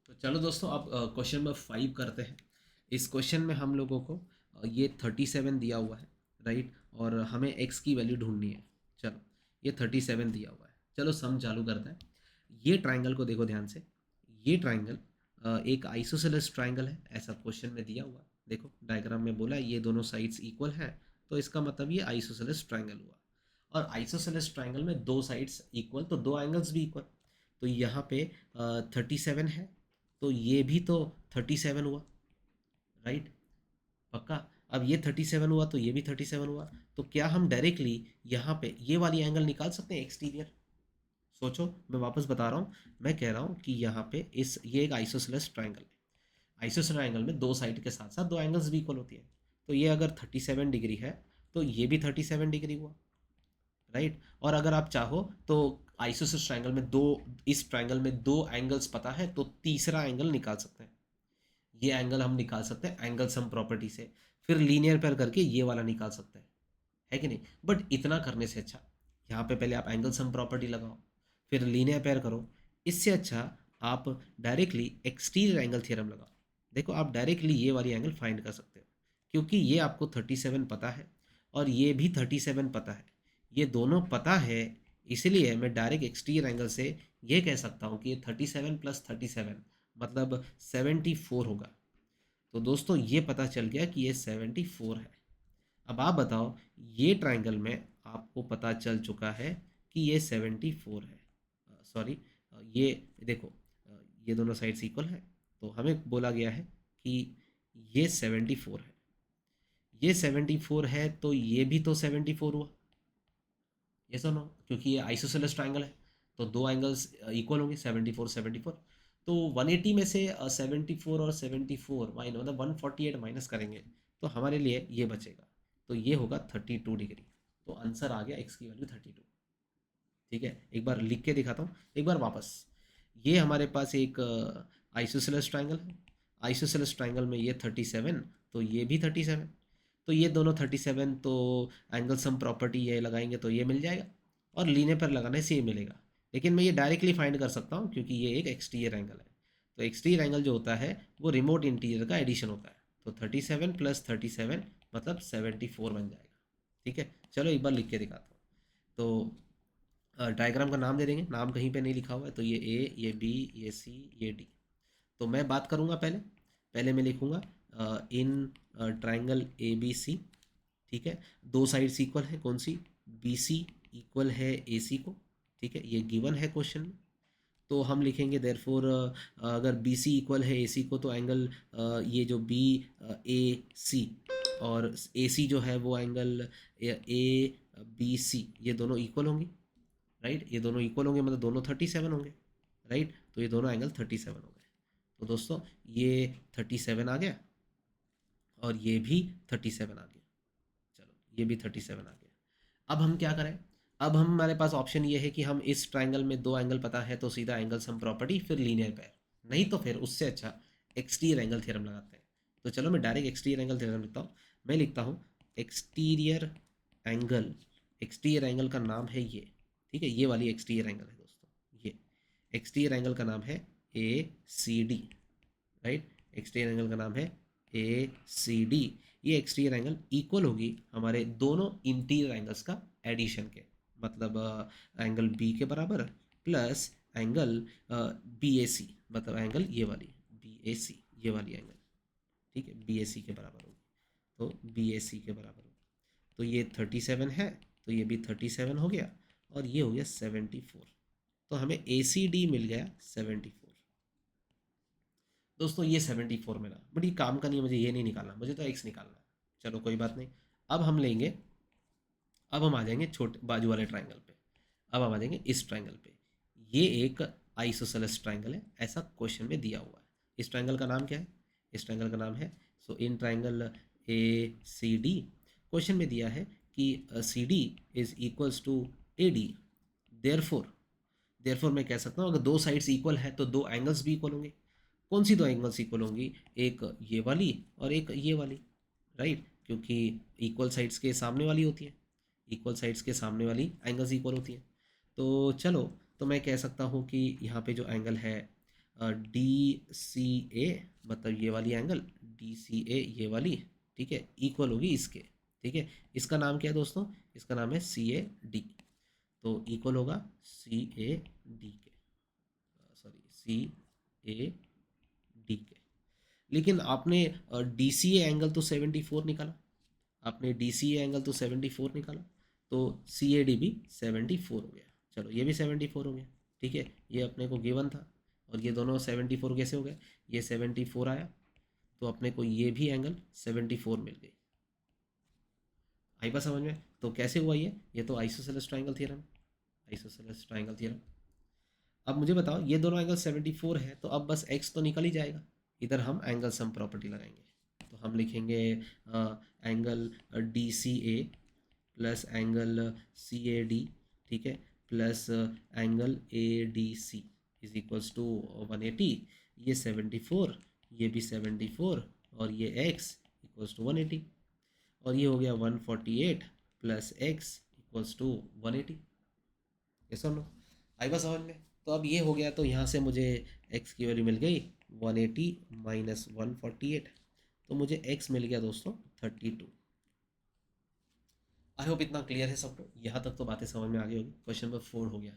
तो चलो दोस्तों, अब क्वेश्चन नंबर 5 करते हैं। इस क्वेश्चन में हम लोगों को ये 37 दिया हुआ है, राइट, और हमें x की वैल्यू ढूंढनी है। चलो, ये 37 दिया हुआ है। चलो सम चालू करते हैं। ये ट्राइंगल को देखो ध्यान से। ये ट्राइंगल एक आइसोसेलेस ट्राइंगल है, ऐसा क्वेश्चन में दिया हुआ है। देखो डायग्राम में बोला है ये दोनों साइड्स इक्वल हैं, तो इसका मतलब ये आइसोसेलेस ट्राइंगल हुआ। और आइसोसेलेस ट्राइंगल में दो साइड्स इक्वल तो दो एंगल्स भी इक्वल। तो यहाँ पे 37 है, तो ये भी तो 37 हुआ, राइट, पक्का। अब ये 37 हुआ तो ये भी 37 हुआ। तो क्या हम डायरेक्टली यहाँ पे ये वाली एंगल निकाल सकते हैं, एक्सटीरियर? सोचो, मैं वापस बता रहा हूँ। मैं कह रहा हूँ कि यहाँ पे इस ये एक आइसोसेलेस ट्राइंगल है। आइसोसेलेस ट्राइंगल में दो साइड के साथ साथ दो एंगल्स भी इक्वल होती है। तो ये अगर 37 डिग्री है, तो ये भी 37 डिग्री हुआ, राइट। और अगर आप चाहो तो आइसोसेलेस ट्राइंगल में दो, इस ट्राइंगल में दो एंगल्स पता है तो तीसरा एंगल निकाल सकते हैं। ये एंगल हम निकाल सकते हैं एंगल सम प्रॉपर्टी से। फिर लीनियर पेयर करके ये वाला निकाल सकते हैं, है कि नहीं? बट इतना करने से अच्छा यहाँ पे पहले आप एंगल सम प्रॉपर्टी लगाओ, फिर लीनियर पेयर करो। इससे अच्छा आप डायरेक्टली एक्सटीरियर एंगल थ्योरम लगाओ। देखो, आप डायरेक्टली ये वाली एंगल फाइंड कर सकते हो, क्योंकि ये आपको 37 पता है और ये भी 37 पता है। ये दोनों पता है, इसलिए मैं डायरेक्ट एक्सटीरियर एंगल से ये कह सकता हूँ कि ये 37 प्लस 37 मतलब 74 होगा। तो दोस्तों ये पता चल गया कि ये 74 है। अब आप बताओ, ये ट्राइंगल में आपको पता चल चुका है कि ये 74 है। सॉरी, ये देखो, ये दोनों साइड्स इक्वल है, तो हमें बोला गया है कि ये 74 है। ये 74 है तो ये भी तो 74 हुआ, ये सुनो, क्योंकि ये आइसोसेलेस ट्राइंगल है तो दो एंगल्स इक्वल होंगे, 74 74। तो 180 में से 74 और 74 मतलब 148 माइनस करेंगे तो हमारे लिए ये बचेगा, तो ये होगा 32 डिग्री। तो आंसर आ गया एक्स की वैल्यू 32। ठीक है, एक बार लिख के दिखाता हूँ, एक बार वापस। ये हमारे पास एक आइसोसेलेस ट्राइंगल है। आइसोसेलेस ट्राइंगल में ये 37, तो ये भी 37। तो ये दोनों 37, तो एंगल सम प्रॉपर्टी ये लगाएंगे तो ये मिल जाएगा, और लीनियर पर लगाने से ये मिलेगा। लेकिन मैं ये डायरेक्टली फाइंड कर सकता हूँ क्योंकि ये एक एक्सटीरियर एंगल है। तो एक्सटीरियर एंगल जो होता है वो रिमोट इंटीरियर का एडिशन होता है। तो 37 प्लस 37 मतलब 74 बन जाएगा। ठीक है, चलो एक बार लिख के दिखाता हूँ। तो डायग्राम का नाम दे देंगे, नाम कहीं पे नहीं लिखा हुआ है, तो ये ए, ये बी, ये सी, ये डी। तो मैं बात करूँगा पहले। पहले मैं लिखूँगा इन ट्राइंगल ए बी सी। ठीक है, दो साइड्स इक्वल है, कौन सी? बी सी इक्वल है ए सी को। ठीक है, ये गिवन है क्वेश्चन में। तो हम लिखेंगे देयरफॉर, अगर बी सी इक्वल है ए सी को तो एंगल ये जो बी ए सी और ए सी जो है वो एंगल ए बी सी, ये दोनों इक्वल होंगे, राइट। ये दोनों इक्वल होंगे मतलब दोनों 37 होंगे, राइट। तो ये दोनों एंगल 37 हो गए। तो दोस्तों ये 37 आ गया और ये भी 37 आ गया। चलो, ये भी 37 आ गया। अब हम क्या करें? अब हमारे पास ऑप्शन ये है कि हम इस ट्राइंगल में दो एंगल पता है तो सीधा एंगल सम प्रॉपर्टी फिर लीनियर पेयर, नहीं तो फिर उससे अच्छा एक्सटीरियर एंगल थ्योरम लगाते हैं। तो चलो मैं डायरेक्ट एक्सटीरियर एंगल थ्योरम लिखता हूँ। मैं लिखता हूँ एक्सटीरियर एंगल। एक्सटीरियर एंगल का नाम है ये। ठीक है, ये वाली एक्सटीरियर एंगल है दोस्तों। ये एक्सटीरियर एंगल का नाम है A C D, right. Exterior angle का नाम है ए सी डी। ये एक्सटीरियर एंगल इक्वल होगी हमारे दोनों इंटीरियर एंगल्स का एडिशन के, मतलब एंगल बी के बराबर प्लस एंगल बी ए सी, मतलब एंगल ये वाली बी ए सी, ये वाली एंगल। ठीक है, बी ए सी के बराबर होगी, तो बी ए सी के बराबर होगी। तो ये 37 है, तो ये भी 37 हो गया, और ये हो गया 74। तो हमें ए सी डी मिल गया 74। दोस्तों ये 74 मिला, बट ये काम का नहीं है, मुझे ये नहीं निकालना, मुझे तो एक्स निकालना है। चलो कोई बात नहीं। अब हम लेंगे, अब हम आ जाएंगे छोटे बाजू वाले ट्राइंगल पे। अब हम आ जाएंगे इस ट्राइंगल पे। ये एक आइसोसेलेस ट्राइंगल है, ऐसा क्वेश्चन में दिया हुआ है। इस ट्राइंगल का नाम क्या है? इस ट्राइंगल का नाम है, so in triangle A C D, question में दिया है कि C D is equals to A D. Therefore, therefore मैं कह सकता हूँ अगर दो साइड्स इक्वल है तो दो एंगल्स भी इक्वल होंगे। कौन सी दो एंगल्स इक्वल होंगी? एक ये वाली और एक ये वाली, राइट, क्योंकि इक्वल साइड्स के सामने वाली होती है। इक्वल साइड्स के सामने वाली एंगल्स इक्वल होती हैं। तो चलो, तो मैं कह सकता हूँ कि यहाँ पे जो एंगल है डी सी ए, मतलब ये वाली एंगल डी सी ए ये वाली, ठीक है, इक्वल होगी इसके, ठीक है। इसका नाम क्या है दोस्तों, इसका नाम है सी ए डी, तो इक्वल होगा सी ए डी के, सॉरी सी ए डी के। लेकिन आपने डी सी ए एंगल तो 74 निकाला, आपने डी सी ए एंगल तो 74 निकाला, तो सी ए डी भी 74 हो गया। चलो ये भी 74 हो गया, ठीक है, ये अपने को गिवन था। और ये दोनों 74 कैसे हो गए, ये 74 आया, तो अपने को ये भी एंगल 74 मिल गई। आई बात समझ में? तो कैसे हुआ ये तो isosceles triangle theorem, isosceles triangle theorem. अब मुझे बताओ ये दोनों एंगल 74 है, तो अब बस x तो निकल ही जाएगा, इधर हम एंगल सम प्रॉपर्टी लगाएंगे। तो हम लिखेंगे angle D C A plus angle C A D, ठीक है, plus angle A D C is equals to 180, ये 74, ये भी 74, और ये x इक्वल्स टू 180, और ये हो गया 148 प्लस x इक्वल्स टू 180। ये सुन लो, आई बात समझ में? तो अब ये हो गया, तो यहाँ से मुझे x की वैल्यू मिल गई 180 माइनस 148, तो मुझे x मिल गया दोस्तों 32। आई होप इतना क्लियर है सबको, यहाँ तक तो बातें समझ में आ गई होगी। क्वेश्चन नंबर 4 हो गया।